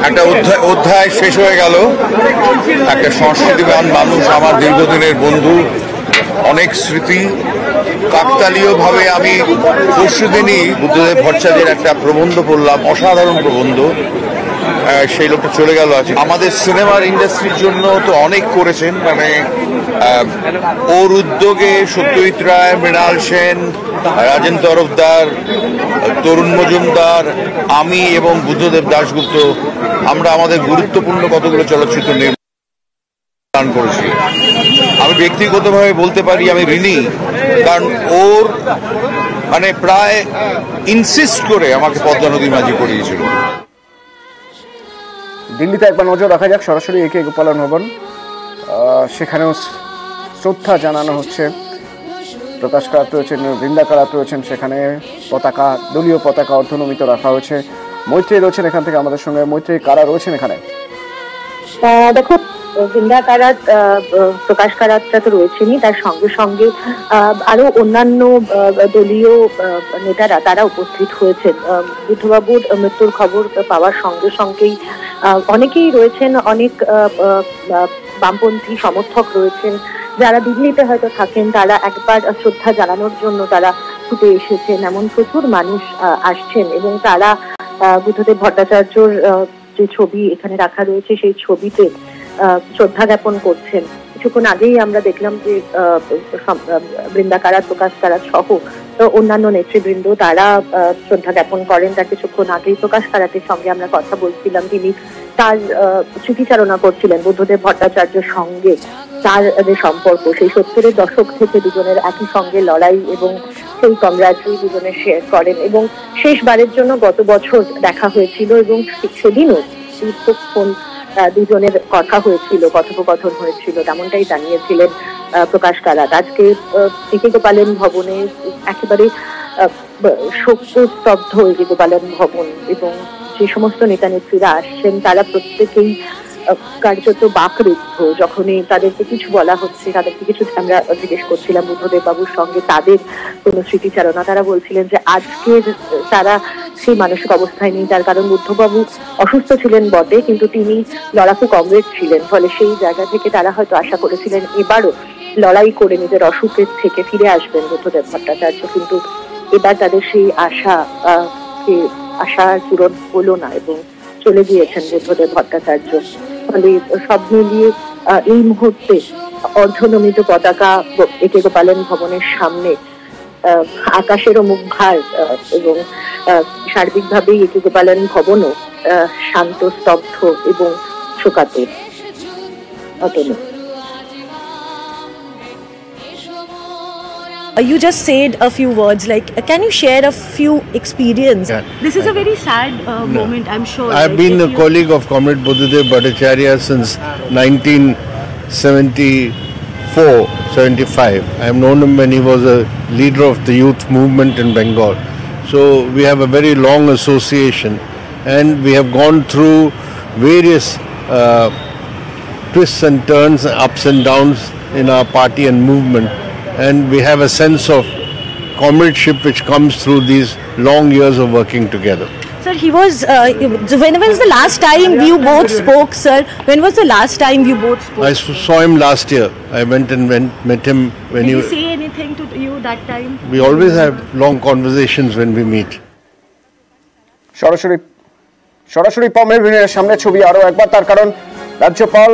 একটা অধ্যায় শেষ হয়ে গেল। একটা সংস্কৃতিবান মানুষ, আমার দীর্ঘদিনের বন্ধু, অনেক স্মৃতি। কাকতালীয়ভাবে আমি পরশুদিনই বুদ্ধদেব ভট্টাচার্যের একটা প্রবন্ধ পড়লাম, অসাধারণ প্রবন্ধ। সেই লোকটা চলে গেল আছে। আমাদের সিনেমার ইন্ডাস্ট্রির জন্য তো অনেক করেছেন, মানে ওর উদ্যোগে সত্যজিৎ রায়, মৃণাল সেন, রাজেন তরফদার, তরুণ মজুমদার, আমি এবং বুদ্ধদেব দাশগুপ্ত আমরা আমাদের গুরুত্বপূর্ণ কতগুলো চলচ্চিত্র নির্মাণ করেছি। আমি ব্যক্তিগতভাবে বলতে পারি আমি ঋণী, কারণ ওর মানে প্রায় ইনসিস্ট করে আমাকে পদ্মা নদীর মাঝি করিয়েছিল। দিল্লিতে একবার নজর রাখা যাক সরাসরি একে গোপালন ভবন, সেখানেও শ্রদ্ধা জানানো হচ্ছে। প্রকাশ কারাত রয়েছেন, বৃন্দা কারাত রয়েছেন, সেখানে পতাকা, দলীয় পতাকা অর্ধনমিত রাখা হয়েছে। মৈত্রী রয়েছেন এখান থেকে আমাদের সঙ্গে। মৈত্রী, কারা রয়েছেন এখানে? দেখো, বৃন্দা কারাত, প্রকাশ কারাতটা তো রয়েছেনই, তার সঙ্গে সঙ্গে আরো অন্যান্য দলীয় নেতারা তারা উপস্থিত হয়েছেন। বুদ্ধবাবুর মৃত্যুর খবর পাওয়ার সঙ্গে সঙ্গেই অনেকেই রয়েছেন, অনেক বামপন্থী সমর্থক রয়েছেন যারা দিল্লিতে হয়তো থাকেন, তারা একবার শ্রদ্ধা জানানোর জন্য তারা ছুটে এসেছেন। এমন প্রচুর মানুষ আসছেন এবং তারা বুদ্ধদেব ভট্টাচার্যর যে ছবি এখানে রাখা রয়েছে সেই ছবিতে শ্রদ্ধা জ্ঞাপন করছেন। কিছুক্ষণ আগেই আমরা দেখলাম যে বৃন্দা কারাত, প্রকাশ কারাত সহ অন্যান্য নেতৃবৃন্দ তারা শ্রদ্ধা জ্ঞাপন করেন। তার কিছুক্ষণ আগেই প্রকাশ কারাতের সঙ্গে আমরা কথা বলছিলাম, তিনি তার স্মৃতিচারণা করছিলেন বুদ্ধদেব ভট্টাচার্যের সঙ্গে তার যে সম্পর্ক, সেই 70-এর দশক থেকে দুজনের একই সঙ্গে লড়াই এবং সেই কংগ্রাচুলেশন দুজনে শেয়ার করেন এবং শেষবারের জন্য গত বছর দেখা হয়েছিল এবং সেদিনও দীর্ঘক্ষণ দুজনের কথা হয়েছিল, কথোপকথন হয়েছিল, তেমনটাই জানিয়েছিলেন প্রকাশ কারাত। আজকে একে গোপালন ভবনে একেবারে শোকস্তব্ধ একে গোপালন ভবন এবং যে সমস্ত নেতা নেত্রীরা আসছেন তারা প্রত্যেকেই কার্যত বাকরুদ্ধ। যখনই তাদেরকে কিছু বলা হচ্ছে, তাদেরকে কিছু আমরা জিজ্ঞেস করছিলাম বুদ্ধদেব বাবুর সঙ্গে তাদের কোন স্মৃতিচারণা, তারা বলছিলেন যে আজকের তারা সেই মানসিক অবস্থায় নেই। তার কারণ বুদ্ধবাবু অসুস্থ ছিলেন বটে, কিন্তু তিনি লড়াকু কমরেড ছিলেন, ফলে সেই জায়গা থেকে তারা হয়তো আশা করেছিলেন এবারও লড়াই করে নিজের অসুখের থেকে ফিরে আসবেন বুদ্ধদেব ভট্টাচার্য, কিন্তু এবার তাদের সেই আশা পূরণ হলো না এবং চলে গিয়েছেন বুদ্ধদেব ভট্টাচার্য। ফলে সব মিলিয়ে এই মুহূর্তে অর্ধনমিত পতাকা একে গোপালন ভবনের সামনে আকাশেরও মুখ ভার এবং সার্বিকভাবেই একে গোপালন ভবনও শান্ত, স্তব্ধ এবং শোকাতুর। Atanu, you just said a few words, like can you share a few experience? This is a very sad moment, I'm sure. I've been a colleague of Comrade Buddhadev Bhattacharya since 1974-75. I have known him when he was a leader of the youth movement in Bengal. So we have a very long association and we have gone through various twists and turns, ups and downs in our party and movement. And we have a sense of comradeship which comes through these long years of working together. Sir, he was, when was the last time you both spoke, sir? When was the last time you both spoke? I saw him last year. I went and met him when Did he say anything to you that time? We always have long conversations when we meet. সরাসরি পমেভিনের সামনে ছবি আরো একবার, তার কারণ রাজ্যপাল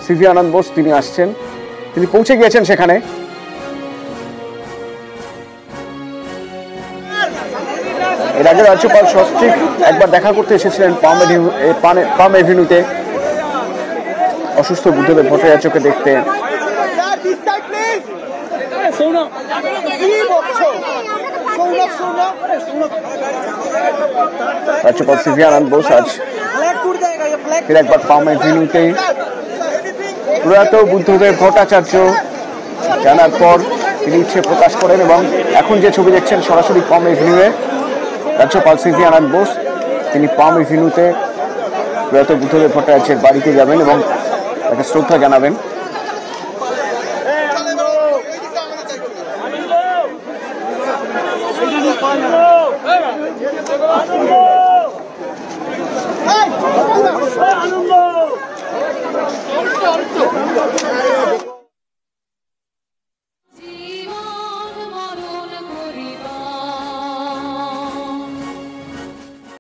CV আনন্দ বোস তিনি আসছেন, তিনি পৌঁছে গিয়েছেন সেখানে। এর আগে রাজ্যপাল সস্ত্রীক একবার দেখা করতে এসেছিলেন পাম এভিনিউতে অসুস্থ বুদ্ধদেব ভট্টাচার্যকে দেখতে। রাজ্যপাল সিভি আনন্দ বোস আজ ফির একবার পাম এভিনিউতে প্রয়াত বুদ্ধদেব ভট্টাচার্য জানার পর তিনি ইচ্ছে প্রকাশ করেন এবং এখন যে ছবি দেখছেন সরাসরি পাম এভিনিউয়ে রাজ্যপাল সিভি আনন্দ বোস তিনি পাম এভিনিউতে প্রয়াত বুদ্ধদেব ভট্টাচার্যের বাড়িতে যাবেন এবং তাকে শ্রদ্ধা জানাবেন।